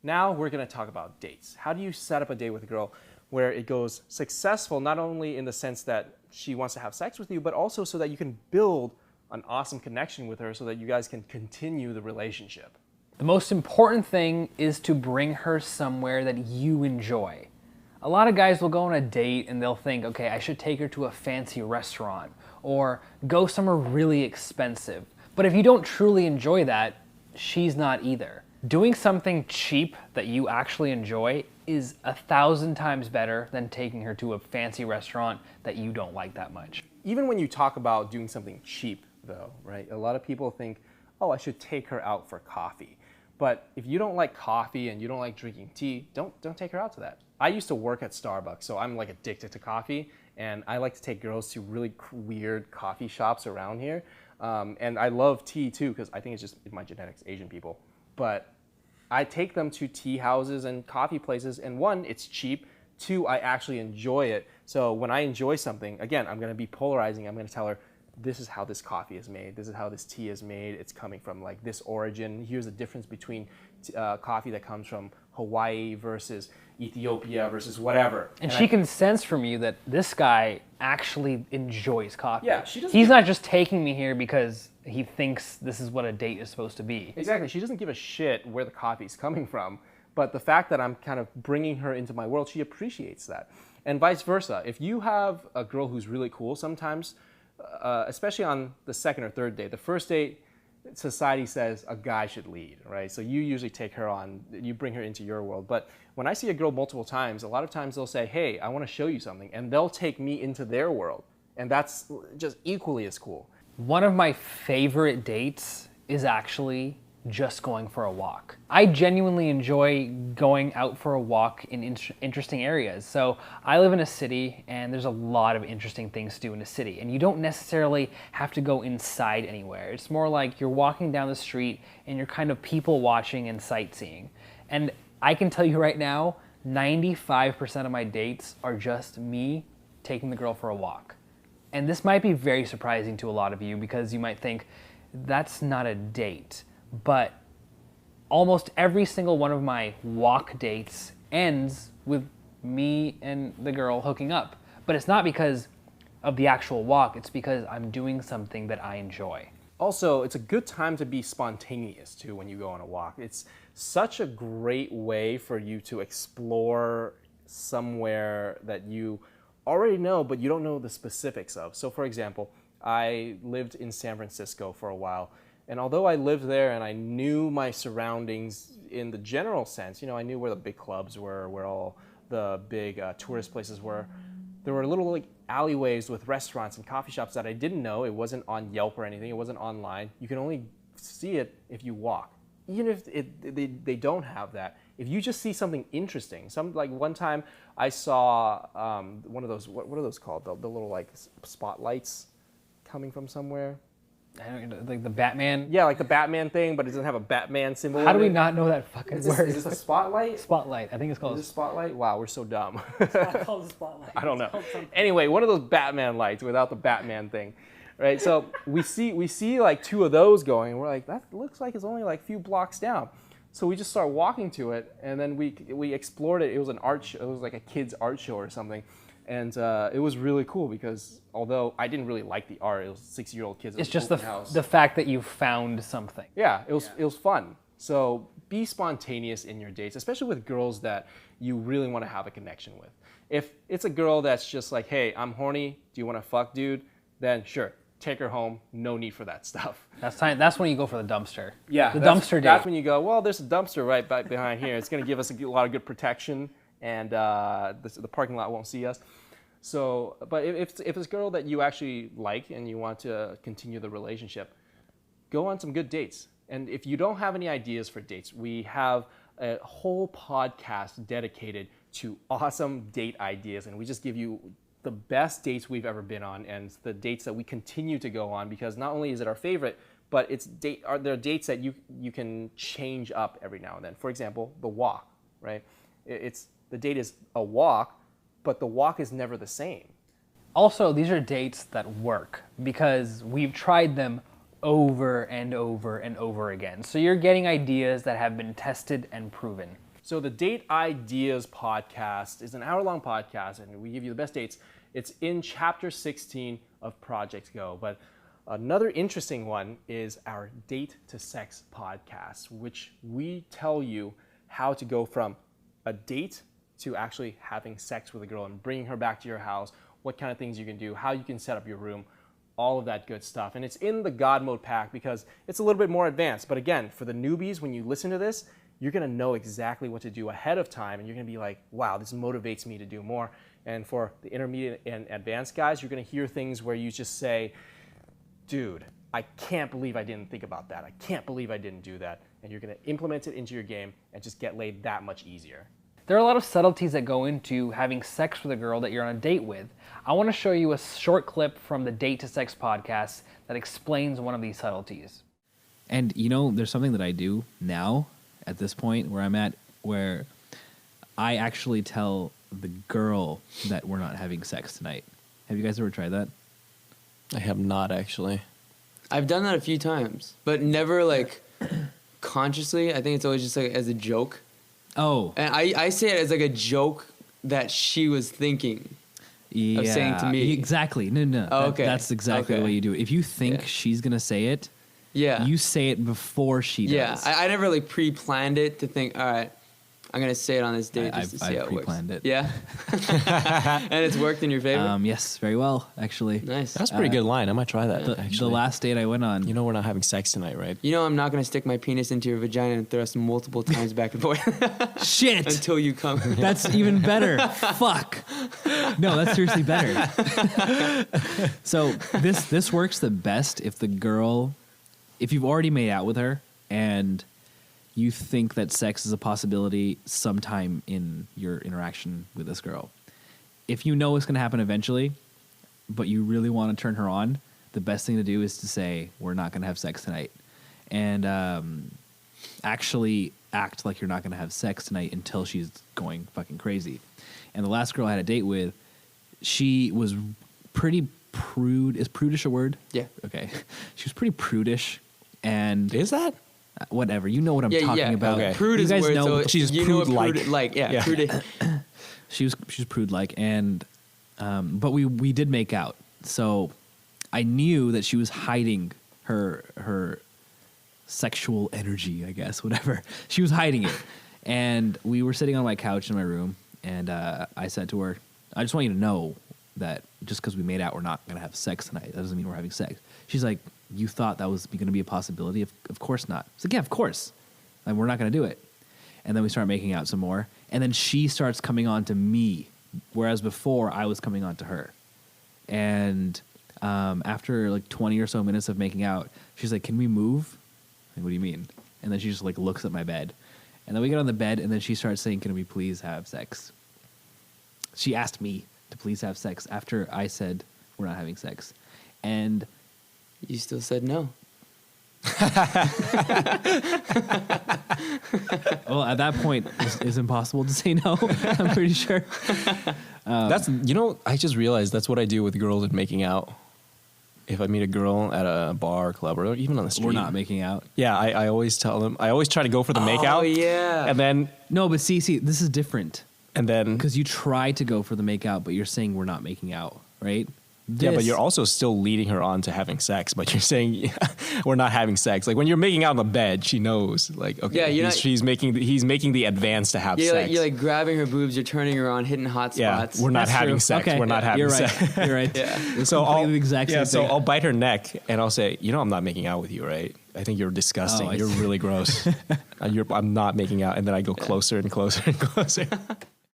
Now we're going to talk about dates. How do you set up a date with a girl where it goes successful, not only in the sense that she wants to have sex with you, but also so that you can build an awesome connection with her so that you guys can continue the relationship? The most important thing is to bring her somewhere that you enjoy. A lot of guys will go on a date and they'll think, okay, I should take her to a fancy restaurant or go somewhere really expensive. But if you don't truly enjoy that, she's not either. Doing something cheap that you actually enjoy is 1,000 times better than taking her to a fancy restaurant that you don't like that much. Even when you talk about doing something cheap, though, right? A lot of people think, oh, I should take her out for coffee. But if you don't like coffee and you don't like drinking tea, don't take her out to that. I used to work at Starbucks, so I'm like addicted to coffee, and I like to take girls to really weird coffee shops around here. And I love tea too, because I think it's just my genetics, Asian people. But I take them to tea houses and coffee places, and one, it's cheap. Two, I actually enjoy it. So when I enjoy something, again, I'm gonna be polarizing. I'm gonna tell her, this is how this coffee is made. This is how this tea is made. It's coming from like this origin. Here's the difference between coffee that comes from Hawaii versus Ethiopia versus whatever. And she can sense from you that this guy actually enjoys coffee. Yeah, he's not just taking me here because he thinks this is what a date is supposed to be. Exactly. She doesn't give a shit where the coffee's coming from, but the fact that I'm kind of bringing her into my world, she appreciates that. And vice versa. If you have a girl who's really cool, sometimes, especially on the second or third date, the first date, society says a guy should lead, right? So you usually take her on, you bring her into your world. But when I see a girl multiple times, a lot of times they'll say, hey, I want to show you something. And they'll take me into their world. And that's just equally as cool. One of my favorite dates is actually just going for a walk. I genuinely enjoy going out for a walk in interesting areas. So I live in a city and there's a lot of interesting things to do in a city, and you don't necessarily have to go inside anywhere. It's more like you're walking down the street and you're kind of people watching and sightseeing. And I can tell you right now, 95% of my dates are just me taking the girl for a walk. And this might be very surprising to a lot of you because you might think that's not a date. But almost every single one of my walk dates ends with me and the girl hooking up. But it's not because of the actual walk, it's because I'm doing something that I enjoy. Also, it's a good time to be spontaneous too when you go on a walk. It's such a great way for you to explore somewhere that you already know, but you don't know the specifics of. So for example, I lived in San Francisco for a while. And although I lived there and I knew my surroundings in the general sense, you know, I knew where the big clubs were, where all the big tourist places were. There were little like alleyways with restaurants and coffee shops that I didn't know. It wasn't on Yelp or anything. It wasn't online. You can only see it if you walk. Even if they don't have that, if you just see something interesting. Like one time I saw one of those, what are those called? The little like spotlights coming from somewhere. Like the Batman? Yeah, like the Batman thing, but it doesn't have a Batman symbol. How do we not know that fucking word? Is this a spotlight? Spotlight. I think it's called. Is this spotlight? Wow, we're so dumb. It's not called a spotlight. I don't know. Anyway, one of those Batman lights without the Batman thing, right? So we see like two of those going, and we're like, that looks like it's only like a few blocks down. So we just start walking to it, and then we explored it. It was an art show. It was like a kids' art show or something. And it was really cool because although I didn't really like the art, it was 6-year-old kids. It's just the fact that you found something. Yeah, it was fun. So be spontaneous in your dates, especially with girls that you really want to have a connection with. If it's a girl that's just like, hey, I'm horny, do you want to fuck, dude? Then sure, take her home. No need for that stuff. That's when you go for the dumpster. Yeah, the dumpster date. That's when you go, well, there's a dumpster right behind here. It's going to give us a lot of good protection. And the parking lot won't see us. So, but if it's a girl that you actually like and you want to continue the relationship, go on some good dates. And if you don't have any ideas for dates, we have a whole podcast dedicated to awesome date ideas. And we just give you the best dates we've ever been on and the dates that we continue to go on, because not only is it our favorite, but there are dates that you can change up every now and then. For example, the walk, right? The date is a walk, but the walk is never the same. Also, these are dates that work because we've tried them over and over and over again. So you're getting ideas that have been tested and proven. So the Date Ideas podcast is an hour-long podcast, and we give you the best dates. It's in chapter 16 of Project Go. But another interesting one is our Date to Sex podcast, which we tell you how to go from a date to actually having sex with a girl and bringing her back to your house, what kind of things you can do, how you can set up your room, all of that good stuff. And it's in the God Mode pack because it's a little bit more advanced. But again, for the newbies, when you listen to this, you're gonna know exactly what to do ahead of time, and you're gonna be like, wow, this motivates me to do more. And for the intermediate and advanced guys, you're gonna hear things where you just say, dude, I can't believe I didn't think about that. I can't believe I didn't do that. And you're gonna implement it into your game and just get laid that much easier. There are a lot of subtleties that go into having sex with a girl that you're on a date with. I want to show you a short clip from the Date to Sex podcast that explains one of these subtleties. And you know, there's something that I do now at this point where I'm at where I actually tell the girl that we're not having sex tonight. Have you guys ever tried that? I have not actually. I've done that a few times, but never like consciously. I think it's always just like as a joke. Oh. And I say it as like a joke that she was thinking. Yeah, of saying to me. Exactly. No. Oh, okay. That's exactly the way you do it. If you think she's going to say it, you say it before she does. Yeah, I never like pre-planned it to think, all right, I'm going to say it on this date just to see how it works. I've pre-planned it. Yeah. And it's worked in your favor? Yes, very well, actually. Nice. That's a pretty good line. I might try that, actually. The last date I went on. You know we're not having sex tonight, right? You know I'm not going to stick my penis into your vagina and thrust multiple times back and forth. Shit! Until you come. That's even better. Fuck. No, that's seriously better. So this works the best if the girl, if you've already made out with her and you think that sex is a possibility sometime in your interaction with this girl. If you know it's going to happen eventually, but you really want to turn her on, the best thing to do is to say, we're not going to have sex tonight. And actually act like you're not going to have sex tonight until she's going fucking crazy. And the last girl I had a date with, she was pretty prude. Is prudish a word? Yeah. Okay. She was pretty prudish. And is that? Whatever. You know what I'm talking about. Okay. Prude is you guys word, know so she's prude-like. Prude. She was prude-like, and but we did make out. So I knew that she was hiding her sexual energy, I guess, whatever. She was hiding it. And we were sitting on my couch in my room, and I said to her, I just want you to know that just because we made out, we're not going to have sex tonight. That doesn't mean we're having sex. She's like, you thought that was going to be a possibility? Of course not. I was like, yeah, of course. Like, we're not going to do it. And then we start making out some more. And then she starts coming on to me, whereas before I was coming on to her. And after like 20 or so minutes of making out, she's like, can we move? Like, what do you mean? And then she just like looks at my bed. And then we get on the bed, and then she starts saying, can we please have sex? She asked me to please have sex after I said we're not having sex. And you still said no. Well, at that point, it's impossible to say no. I'm pretty sure. That's, I just realized that's what I do with girls in making out. If I meet a girl at a bar, club, or even on the street. We're not making out. Yeah, I always tell them, I always try to go for the makeout. Oh, yeah. And then. No, but see, this is different. And then. Because you try to go for the makeout, but you're saying we're not making out, right? Yeah, but you're also still leading her on to having sex, but you're saying we're not having sex. Like when you're making out in the bed, she knows. Like, okay, he's making the advance to have sex. You're like grabbing her boobs, you're turning her on, hitting hot spots. Yeah, we're not having sex. Okay. We're not having sex. You're right. Yeah. So I'll bite her neck and I'll say, I'm not making out with you, right? I think you're disgusting. You're really gross. I'm not making out. And then I go closer and closer and closer.